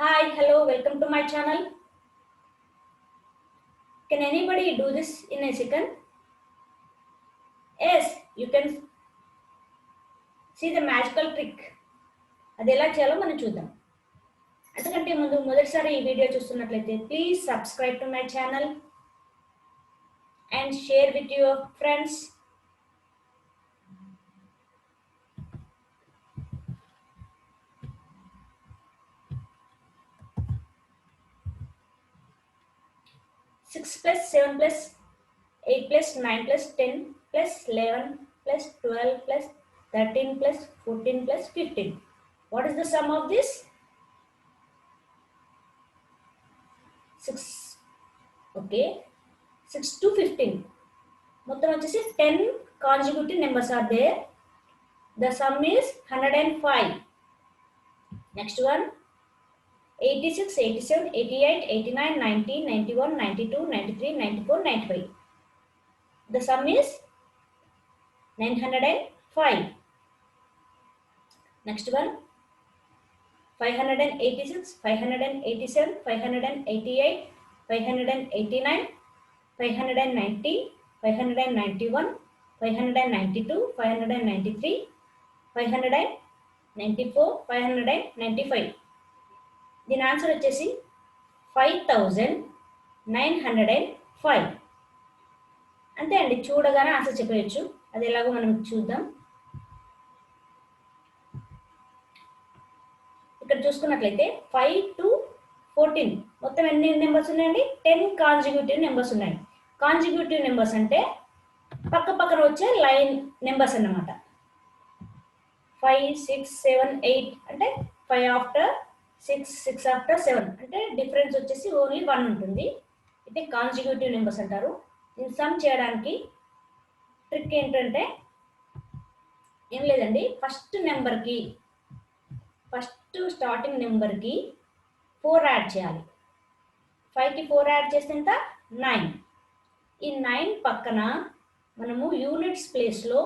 Hi, hello, welcome to my channel. Can anybody do this in a second? Yes, you can see the magical trick. అది ఎలా చేయాలో మనం చూద్దాం. అంతకంటే ముందు మొదటిసారి ఈ వీడియో చూస్తున్నట్లయితే please subscribe to my channel and share with your friends. Six plus 7 plus 8 plus 9 plus 10 plus 11 plus 12 plus 13 plus 14 plus 15. What is the sum of this? 6. Okay. 6 to 15. మొత్తం వచ్చేసి 10 consecutive numbers are there. The sum is 105. Next one 86, 87, 88, 89, 90, 91, 92, 93, 94, 95. The sum is 905. Next one 586, 587, 588, 589, 590, 591, 592, 593, 594, 595. దీని answer వచ్చేసి 5905. అంతే అండి, చూడగానే answer చెప్పవచ్చు. అది ఎలాగో మనం చూద్దాం. ఇక్కడ చూసుకున్నట్లయితే 5 to 14 మొత్తం ఎన్ని నెంబర్స్ ఉన్నాయండి? 10 కాన్జిక్యూటివ్ నెంబర్స్ ఉన్నాయి. కాన్జిక్యూటివ్ నెంబర్స్ అంటే పక్క పక్కన వచ్చే లైన్ నెంబర్స్ అన్నమాట. 5, 6, 7, 8 అంటే 5 ఆఫ్టర్ 6, 6 ఆఫ్టర్ 7 అంటే డిఫరెన్స్ వచ్చేసి ఓన్లీ 1 ఉంటుంది. ఇది కాన్జిక్యూటివ్ నెంబర్స్ అంటారు. దీన్ని సమ్ చేయడానికి ట్రిక్ ఏంటంటే ఏం లేదండి, ఫస్ట్ స్టార్టింగ్ నెంబర్కి 4 యాడ్ చేయాలి. 5కి 4 యాడ్ చేస్తే ఎంత? 9. ఈ 9 పక్కన మనము యూనిట్స్ ప్లేస్లో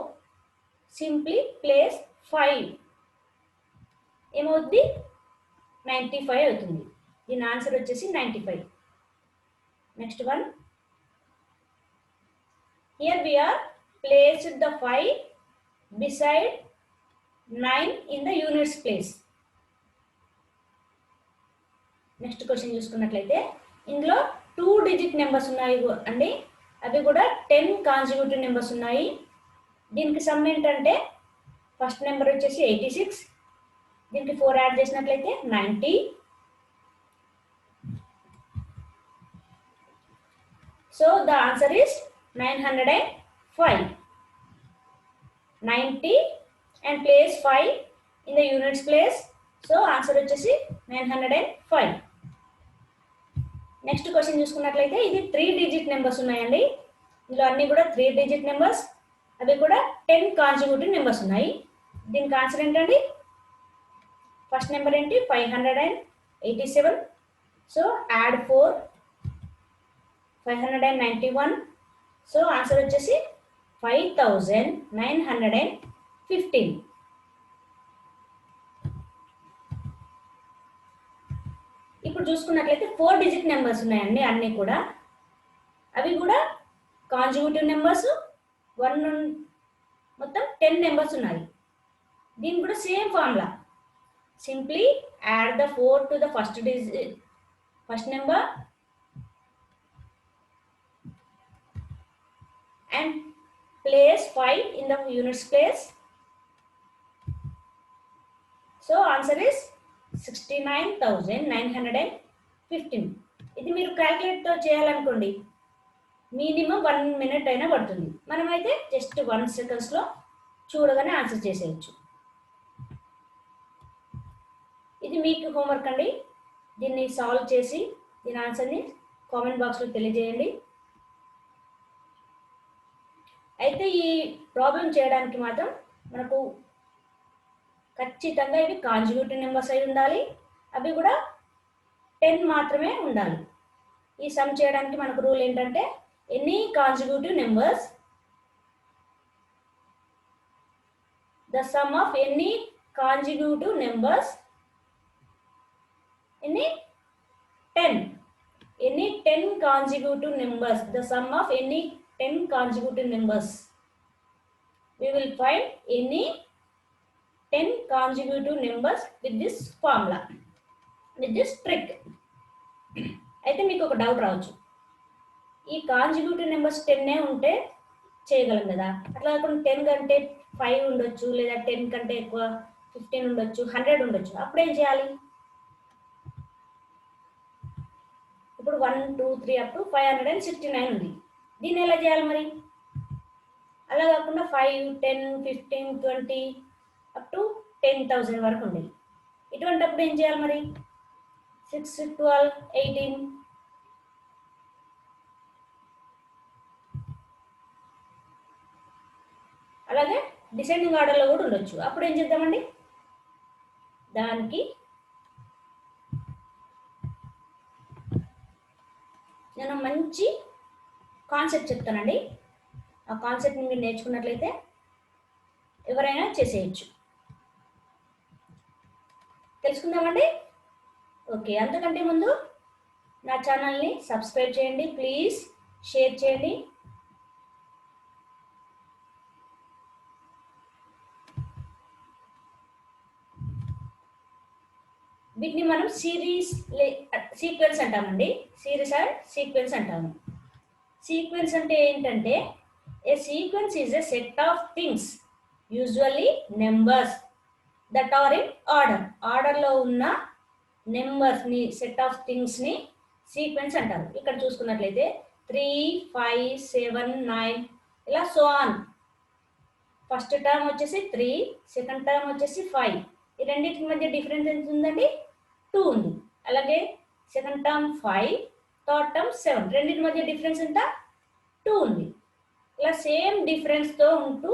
సింప్లీ ప్లేస్ 5 ఏమవుద్ది? 95 అవుతుంది. దీని ఆన్సర్ వచ్చేసి 95. Next one, here we are placed the 5 beside 9 in the units place. Next question చూసుకున్నట్లయితే ఇందులో 2 డిజిట్ నెంబర్స్ ఉన్నాయి అండి. అవి కూడా 10 కాన్సిక్యూటివ్ నెంబర్స్ ఉన్నాయి. దీనికి సమ్ ఏంటంటే ఫస్ట్ నెంబర్ వచ్చేసి 86, దీనికి 4 యాడ్ చేసినట్లయితే 90. So the answer is 905. 90 and place 5 in the units place. So answer వచ్చేసి 905. నెక్స్ట్ క్వశ్చన్ చూసుకున్నట్లయితే ఇది 3 డిజిట్ నెంబర్స్ ఉన్నాయండి. ఇందులో అన్ని కూడా 3 డిజిట్ నెంబర్స్, అవి కూడా 10 కాన్సిక్యూటివ్ నెంబర్స్ ఉన్నాయి. దీనికి ఆన్సర్ ఏంటండి? ఫస్ట్ నెంబర్ ఏంటి? 587. So add 4, 591. సో ఆన్సర్ వచ్చేసి 5915. ఇప్పుడు చూసుకున్నట్లయితే 4 డిజిట్ నెంబర్స్ ఉన్నాయండి అన్నీ కూడా. అవి కూడా కాన్జిక్యూటివ్ నెంబర్స్. మొత్తం 10 నెంబర్స్ ఉన్నాయి. దీనికి కూడా same formula, simply add the 4 to the first number and place 5 in the units place. So answer is 69,915. ఇది మీరు క్యాల్కులేట్తో చేయాలనుకోండి మినిమం 1 minute అయినా పడుతుంది. మనమైతే జస్ట్ 1 secondsలో చూడగానే ఆన్సర్ చేసేయచ్చు. ఇది మీకు హోంవర్క్ అండి. దీన్ని సాల్వ్ చేసి దీని ఆన్సర్ని కామెంట్ బాక్స్లో తెలియజేయండి. అయితే ఈ ప్రాబ్లం చేయడానికి మాత్రం మనకు ఖచ్చితంగా ఇవి కాన్జిక్యూటివ్ నెంబర్స్ అయి ఉండాలి. అవి కూడా 10 మాత్రమే ఉండాలి. ఈ సమ్ చేయడానికి మనకు రూల్ ఏంటంటే any consecutive numbers, the sum of any consecutive numbers, any consecutive numbers, the sum of any 10 consecutive numbers. We will find any 10 consecutive numbers with this formula, with this trick. అయితే మీకు ఒక doubt రావచ్చు, ఈ consecutive numbers 10 ఉంటే చేయగలం కదా, అట్లా కాకుండా 10 కంటే 5 ఉండొచ్చు, లేదా 10 కంటే ఎక్కువ 15 ఉండొచ్చు, 100 ఉండొచ్చు, అప్పుడు ఏం చేయాలి? ఇప్పుడు 1 2 3 అప్ టు 569 ఉంది, దీన్ని ఎలా చేయాలి మరి? అలా కాకుండా 5 10 15 20 అప్ టు 10,000 వరకు ఉంది, ఇటువంటిప్పుడు ఏం చేయాలి మరి? 6 12 18 అలాగే డిసెండింగ్ ఆర్డర్లో కూడా ఉండొచ్చు, అప్పుడు ఏం చేద్దామండి? దానికి నేను మంచి కాన్సెప్ట్ చెప్తానండి, ఆ కాన్సెప్ట్ని మీరు నేర్చుకున్నట్లయితే ఎవరైనా చేసేయచ్చు. తెలుసుకుందామండి. ఓకే, అంతకంటే ముందు నా ఛానల్ని సబ్స్క్రైబ్ చేయండి ప్లీజ్, షేర్ చేయండి. వీటిని మనం సీక్వెన్స్ అంటామండి, సిరీస్ ఆర్ సీక్వెన్స్ అంటాము. సీక్వెన్స్ అంటే ఏంటంటే, a sequence is a set of things, usually numbers, that are in order. ఆర్డర్లో ఉన్న నెంబర్స్ని, సెట్ ఆఫ్ థింగ్స్ని సీక్వెన్స్ అంటారు. ఇక్కడ చూసుకున్నట్లయితే 3 5 7 9 ఇలా సో ఆన్. ఫస్ట్ టర్మ్ వచ్చేసి 3, సెకండ్ టర్మ్ వచ్చేసి 5. ఈ రెండింటి మధ్య డిఫరెన్స్ ఎంత ఉందండి? 2 ఉంది. అలాగే సెకండ్ టర్మ్ 5, థర్డ్ టర్మ్ 7, రెండింటి మధ్య డిఫరెన్స్ ఎంత? 2 ఉంది. ఇలా సేమ్ డిఫరెన్స్తో ఉంటూ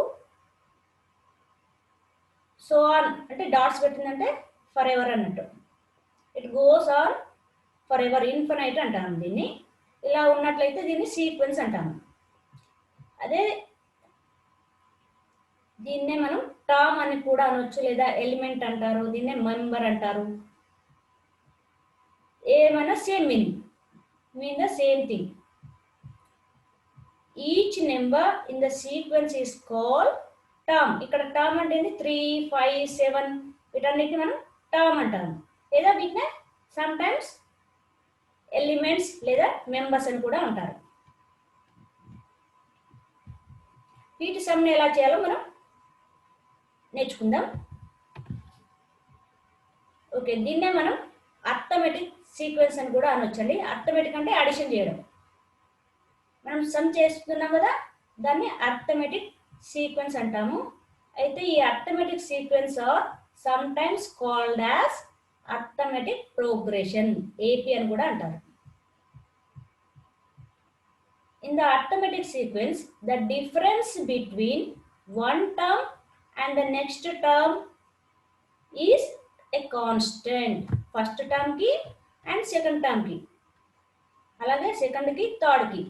సో ఆన్, అంటే డాట్స్ పెట్టిందంటే ఫర్ ఎవర్ అన్నట్టు, it goes on for ever, infinite అంటాము దీన్ని. ఇలా ఉన్నట్లయితే దీన్ని సీక్వెన్స్ అంటాము. అదే దీన్నే మనం టర్మ్ అని కూడా అనొచ్చు, లేదా ఎలిమెంట్ అంటారు, దీన్నే మెంబర్ అంటారు. ఏమైనా same mean the same thing. Each number in the sequence is called term. ఇక్కడ టర్మ్ అంటే 3 5 7 వీటన్నిటిని మనం టర్మ్ అంటాము, లేదా వీటిని సమ్ టైమ్స్ ఎలిమెంట్స్ లేదా మెంబర్స్ అని కూడా అంటారు. వీటి సమ్ని ఎలా చేయాలో మనం నేర్చుకుందాం. ఓకే, దీన్నే మనం అర్థమెటిక్ సీక్వెన్స్ అని కూడా అనొచ్చండి. అర్థమెటిక్ అంటే అడిషన్ చేయడం. మనం సమ్ చేస్తున్నాం కదా, దాన్ని అర్థమెటిక్ సీక్వెన్స్ అంటాము. అయితే ఈ arithmetic sequence are some times called as arithmetic progression, AP అని కూడా అంటారు. In the arithmetic sequence, the difference between one term and the next term is a constant. First term ki and second term ki, alage second ki third ki,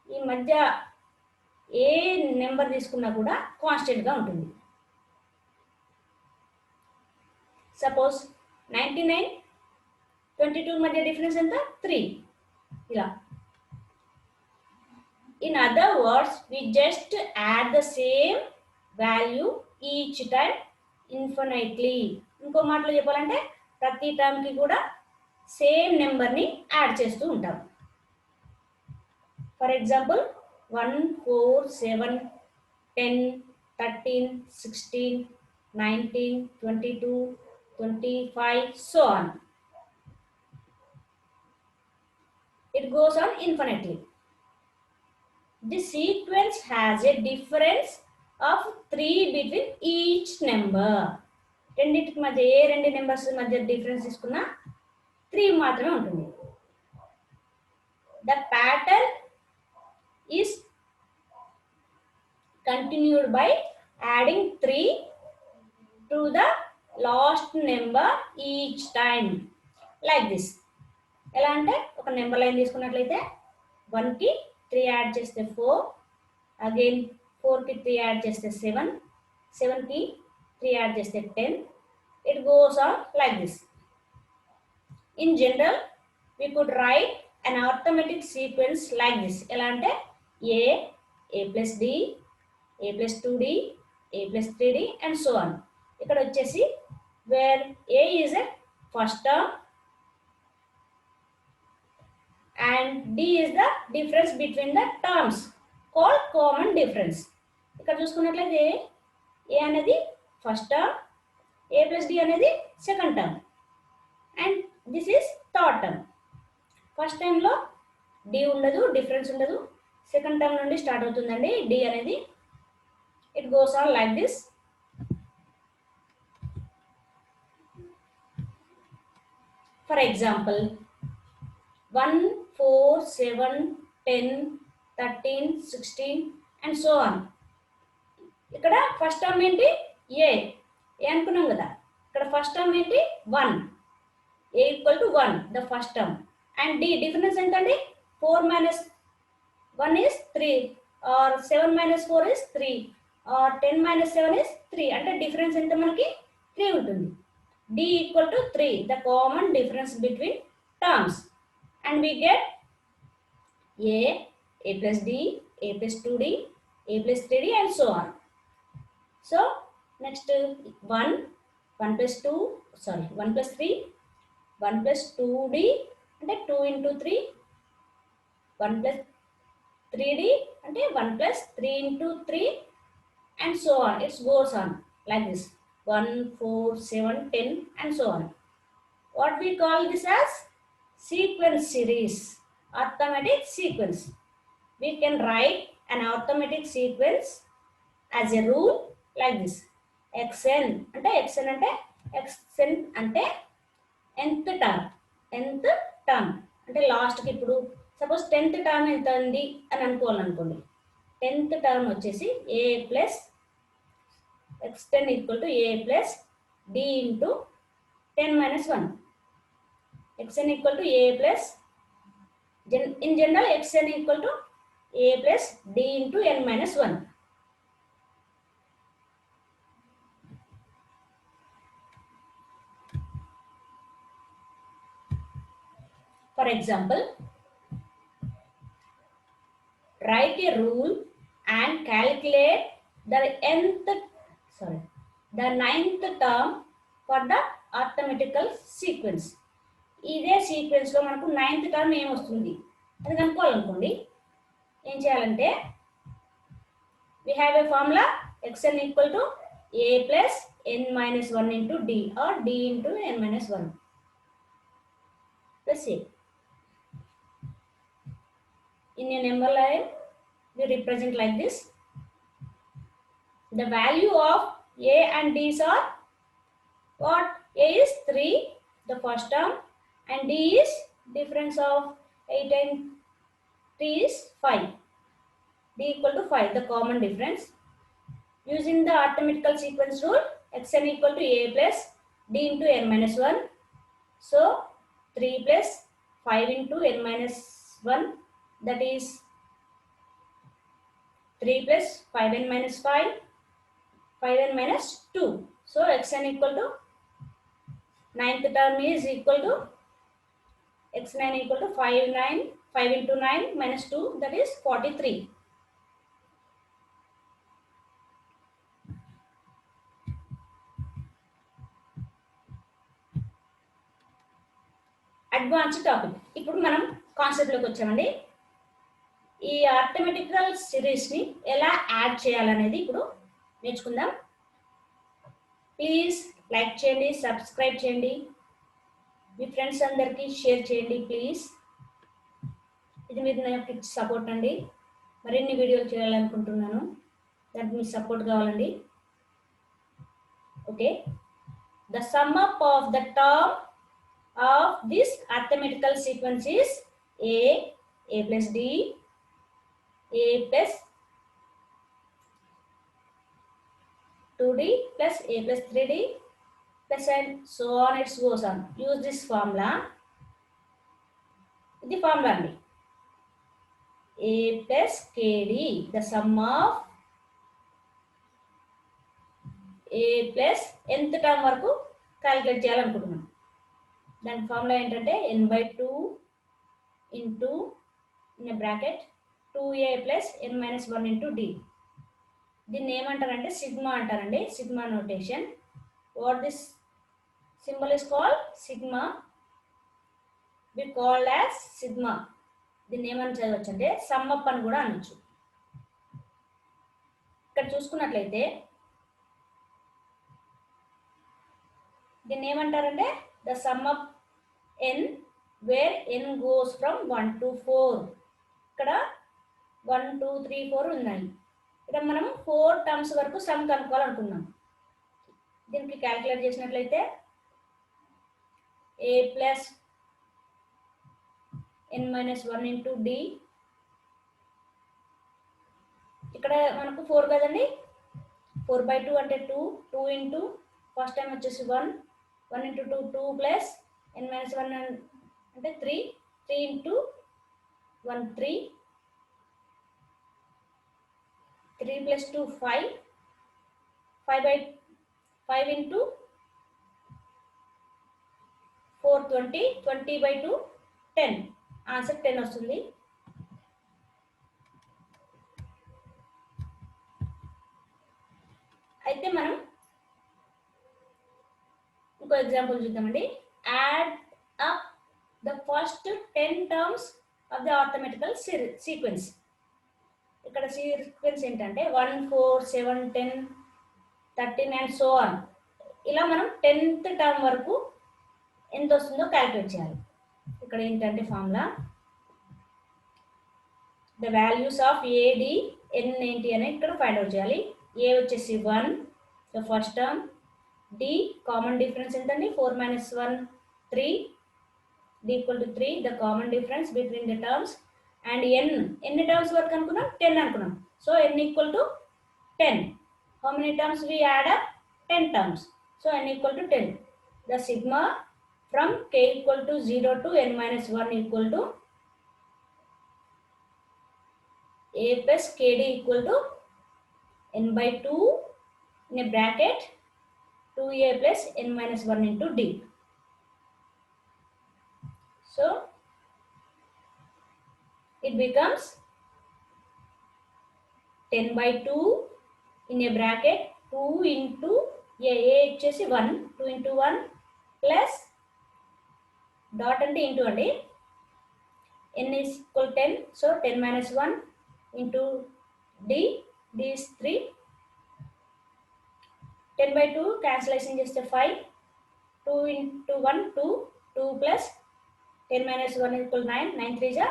ee madhya A number తీసుకున్నా కూడా constant గా ఉంటుంది. Suppose 99 22 మధ్య difference ఎంత? 3. ఇలా. In other words, we just add the same value each time infinitely. ఇంకో మాటలో చెప్పాలంటే ప్రతి టర్మ్ కి కూడా సేమ్ నెంబర్ ని యాడ్ చేస్తూ ఉంటాం. For example 1 4 7 10 13 16 19 22 25 so on. It goes on infinitely. The sequence has a difference of 3 between each number. రెండింటికి మధ్య ఏ రెండు నెంబర్స్ మధ్య డిఫరెన్స్ తీసుకున్నా 3 మాత్రమే ఉంటుంది. The pattern is continued by adding 3 to the last number each time, like this. ఎలా అంటే ఒక నెంబర్ లైన్ తీసుకున్నట్లయితే 1 కి 3 యాడ్ చేస్తే 4, అగైన్ 4 కి 3 యాడ్ చేస్తే 7, 7 కి 3 యాడ్ చేస్తే 10. It goes on like this. In general, we could write an arithmetic sequence like this. ఎలా అంటే a plus d, a plus 2d, a plus 3d and so on. ఇక్కడ వచ్చేసి where a is a first term and d is the difference between the terms called common difference. ఇక్కడ చూసుకున్నట్లయితే a అనేది first term, a plus d అనేది second term and this is third term. First టైంలో D ఉండదు, difference ఉండదు. Second term నుండి start అవుతుందండి D అనేది. It goes on like this. For example 1, 4, 7, 10, 13, 16 and so on. ఇక్కడ ఫస్ట్ టర్మ్ ఏంటి ఏ అనుకున్నాం కదా. ఇక్కడ ఫస్ట్ టర్మ్ ఏంటి 1, a equal to 1 the first term and d difference ఎంతండి 4 minus 1 is 3 or 7 minus 4 is 3 or 10 minus 7 is 3 అంటే difference ఎంత మనకి 3 ఉంటుంది. d equal to 3 the common difference between terms and we get a plus d, a plus 2d, a plus 3d and so on. So next 1 plus 2 sorry 1 plus 3, 1 plus 2d అంటే 2 into 3, 1 plus 3d అంటే 1 plus 3 into 3 and so on. It goes on like this 1, 4, 7, 10 and so on. What we call this as sequence series, arithmetic sequence. We can write an arithmetic sequence as a rule like this. xn అంటే xn అంటే nth term అంటే లాస్ట్కి ఇప్పుడు suppose 10th term ఎంత ఉంది అని అనుకోవాలనుకోండి. 10th term వచ్చేసి a plus x10 equal to a plus d into 10 minus 1. xn equal to a plus in general xn equal to a plus d into n minus 1. For example, write a rule and calculate the ninth term for the arithmetical sequence. ఇదే sequence లో మనకు 9th term ఏమొస్తుంది అది కనుక్కోవాలనుకోండి. ఏం చేయాలంటే we have a formula xn equal to a plus n minus 1 into d or d into n minus 1. Let's see. In a number line, we represent like this. The value of a and d are what? A is 3, the first term, and d is difference of 8 and 3 is 5. D equal to 5, the common difference. Using the arithmetical sequence rule, xn equal to a plus d into n minus 1. So 3 plus 5 into n minus 1. That is 3 plus 5n minus 5, 5n minus 2. So xn equal to 9th term is equal to x9 equal to 5 into 9 minus 2, that is 43. Advance topic. ఇప్పుడు మనం కాన్సెప్ట్లోకి వచ్చామండి. ఈ arithmetical సిరీస్ని ఎలా add చేయాలనేది ఇప్పుడు నేర్చుకుందాం. Please like చేయండి, subscribe చేయండి, మీ ఫ్రెండ్స్ అందరికీ షేర్ చేయండి ప్లీజ్. ఇది మీరు నాకు సపోర్ట్ అండి. మరిన్ని వీడియోలు చేయాలనుకుంటున్నాను, దానికి మీ సపోర్ట్ కావాలండి. Okay, the sum up of the term of this arithmetical sequence is a plus d, a plus 2d plus a plus 3d plus and so on it goes on. Use this formula. The formula అండి a plus kd, the sum of a plus nth term వరకు calculate చేయాలనుకుంటున్నాం. దాని formula ఏంటంటే n/2 into in a bracket 2a plus n minus 1 into d. దీన్ని ఏమంటారంటే sigma అంటారండి, sigma notation. What this symbol is called sigma, we called as sigma. దీన్ని ఏమని చదవచ్చు అంటే సమ్ అప్ అని కూడా అనొచ్చు. ఇక్కడ చూసుకున్నట్లయితే దీన్ని ఏమంటారంటే the sum up n where n goes from 1 to 4. ఇక్కడ 1 2 3 4 ఉన్నాయి. ఇక్కడ మనం 4 టర్మ్స్ వరకు సమ్ కనుక్కోవాలనుకున్నాం. దీనికి క్యాలిక్యులేట్ చేసినట్లయితే a plus n minus 1 into D. ఇక్కడ మనకు 4 కదండి, 4/2 అంటే 2, 2 ఇంటూ ఫస్ట్ టైం వచ్చేసి 1, 1 ఇంటూ 2 2 ప్లస్ n మైనస్ 1 అంటే 3, 3 ఇంటూ 1 3, 3 ప్లస్ 2 5, 5 ఇంటూ 4 20, 20/2 10. ఆన్సర్ 10 వస్తుంది. అయితే మనం ఇంకో ఎగ్జాంపుల్ చూద్దామండి. Add up the first 10 terms of the arithmetical sequence. ఇక్కడ సీక్వెన్స్ ఏంటంటే 1 4 7 10 13 అండ్ సో ఆన్. ఇలా మనం 10th టర్మ్ వరకు ఎంత వస్తుందో క్యాలిక్యులేట్ చేయాలి. ఇక్కడ ఏంటంటే formula the values of a d n ఏంటి అని ఇక్కడ ఫైండ్ అవుట్ చేయాలి. ఏ వచ్చేసి 1 the first term, d common difference ఎంతండి 4 minus 1 3, d equal to 3 the common difference between the terms, and n ఎన్ని టర్మ్స్ వరకు అనుకున్నాం 10 అనుకున్నాం. So n equal to 10. how many terms we add up? 10 terms. so n equal to 10. the sigma from k equal to 0 to n minus 1 equal to a plus kd equal to n by 2 in a bracket 2a plus n minus 1 into d. So it becomes 10 by 2 in a bracket 2 into a వచ్చేసి 1, 2 into 1 plus dot అంటే into అండి, n is equal 10, so 10 minus 1 into d, d is 3. 10 by 2 cancellation చేస్తే 5, 2 into 1 2, 2 plus 10 minus 1 equal 9, 9 3 ja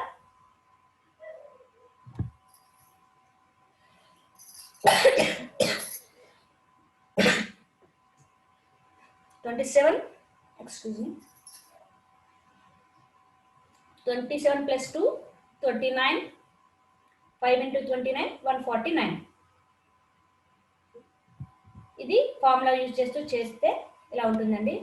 27, excuse me, 27 plus 2 29, 5 into 29 149. ఇది formula use చేస్తూ చేస్తే ఇలా ఉంటుందండి.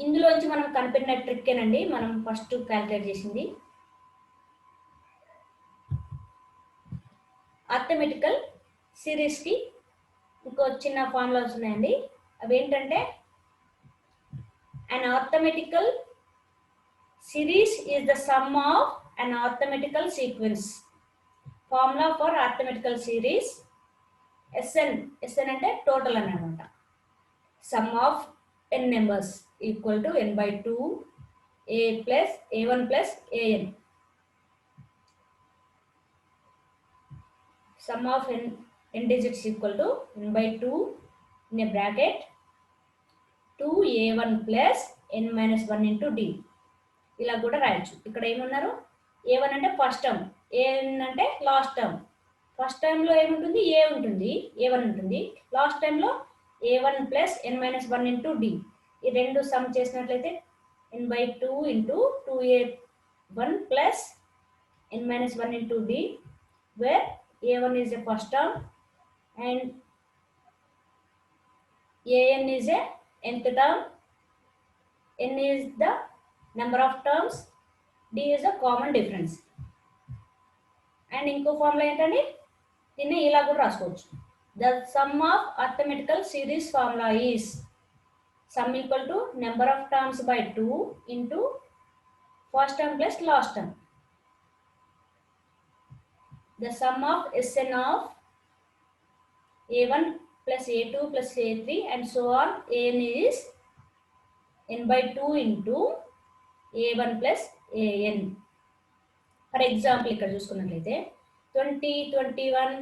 ఇందులోంచి మనం కనిపెట్టిన ట్రిక్కేనండి మనం ఫస్ట్ క్యాలిక్యులేట్ చేసింది. ఆర్థమెటికల్ సిరీస్కి ఇంకో చిన్న ఫార్ములాస్ ఉన్నాయండి. అవి ఏంటంటే an arithmetical series is the sum of an arithmetical sequence. Formula for arithmetical series SN అంటే టోటల్ అన్నమాట. Sum of n numbers equal to n by 2 a plus a1 plus an. Sum of n digits equal to n by 2 in a bracket 2a1 plus n minus 1 into d. ఇలా కూడా రాయొచ్చు. ఇక్కడ ఏమన్నారు, a1 అంటే first term, an అంటే last term. First టర్మ్లో ఏముంటుంది, a ఉంటుంది, a1 ఉంటుంది. లాస్ట్ టైంలో a1 plus n minus 1 into d. ఈ రెండు సమ్ చేసినట్లయితే n by 2 into 2a1 plus n minus 1 into d, where a1 is a first term and an is a nth term, n is the number of terms, d is a common difference. And ఇంకో formula ఏంటండి, దీన్ని ఇలా కూడా రాసుకోవచ్చు. The sum of arithmetical series formula is sum equal to number of terms by 2 into first term plus last term. The sum of Sn of a1 plus a2 plus a3 and so on an is n by 2 into a1 plus an. For example ఇక్కడ చూసుకున్నట్లయితే 20, 21,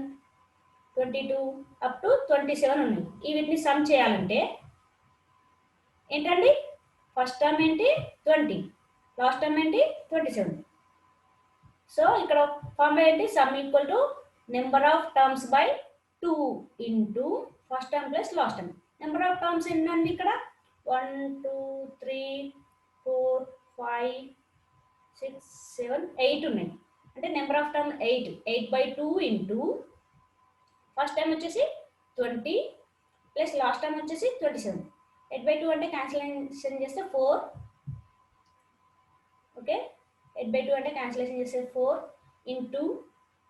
22 up to 27 ఉన్నాయి. ఈ వీటిని some చేయాలంటే ఏంటండి, first term ఏంటి 20, last term ఏంటి 27. So ఇక్కడ ఫార్ములా ఏంటి, sum equal to number of terms by 2 into first term plus last term. Number of terms ఏంటండి ఇక్కడ 1, 2, 3, 4, 5, 6, 7, 8 ఉన్నాయి. అంటే number of term 8 by 2 into first time వచ్చేసి 20 ప్లస్ లాస్ట్ టైం వచ్చేసి 27. 8 by 2 అంటే క్యాన్సిలేషన్ చేస్తే 4. ఓకే, 8 by 2 అంటే క్యాన్సిలేషన్ చేస్తే 4 into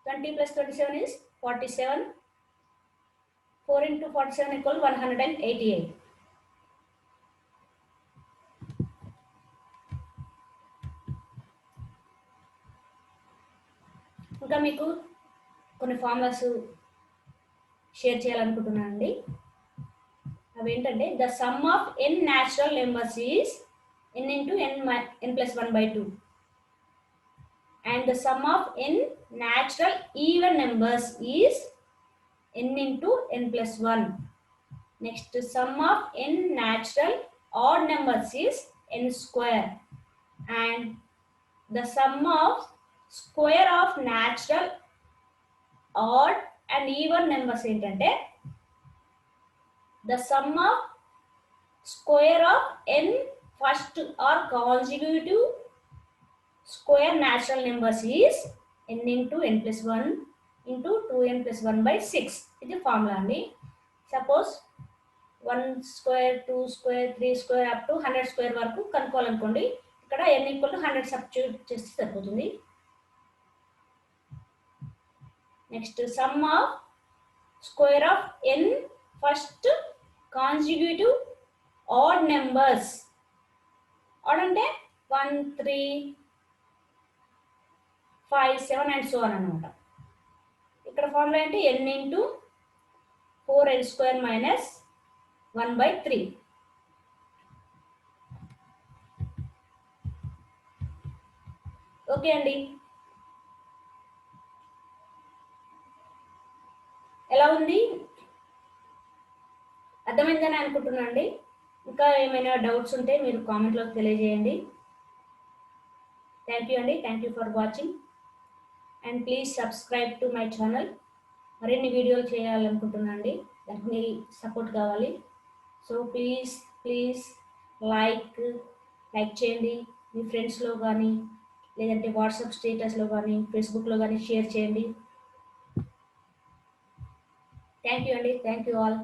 20 plus 27 is 47. 4 into 47 equal 188. ఇంకా మీకు కొన్ని ఫార్ములాస్ షేర్ చేయాలనుకుంటున్నానండి. అవి ఏంటంటే the sum of n natural numbers is n into n plus 1 by 2 and the sum of n natural even numbers is n into n plus 1. Next, sum of n natural odd numbers is n square and the sum of square of natural odd and even numbers ఏంటంటే the sum of square of n first or consecutive square natural numbers is n into n plus 1 into 2n plus 1 by 6. ఇది formula అండి. Suppose 1 square, 2 square, 3 square up to 100 square వరకు కనుక్కోవాలనుకోండి. ఇక్కడ n equal to 100 substitute చేస్తే సరిపోతుంది. Next sum of square of n first consecutive odd numbers. Odd అంటే 1, 3, 5, 7 and so on అనమాట. ఇక్కడ formula ఏంటి, n into 4n square minus 1 by 3. Okay అండి, ఎలా ఉంది, అర్థమైందని అనుకుంటున్నా అండి. ఇంకా ఏమైనా డౌట్స్ ఉంటే మీరు కామెంట్లో తెలియజేయండి. థ్యాంక్ యూ అండి, thank you for watching and please subscribe to my channel. మరిన్ని వీడియోలు చేయాలనుకుంటున్నా అండి, దానికి మీ సపోర్ట్ కావాలి. సో ప్లీజ్ లైక్ చేయండి, మీ ఫ్రెండ్స్లో కానీ లేదంటే వాట్సాప్ స్టేటస్లో కానీ ఫేస్బుక్లో కానీ షేర్ చేయండి. థ్యాంక్ యూ అండి, థ్యాంక్ యూ ఆల్.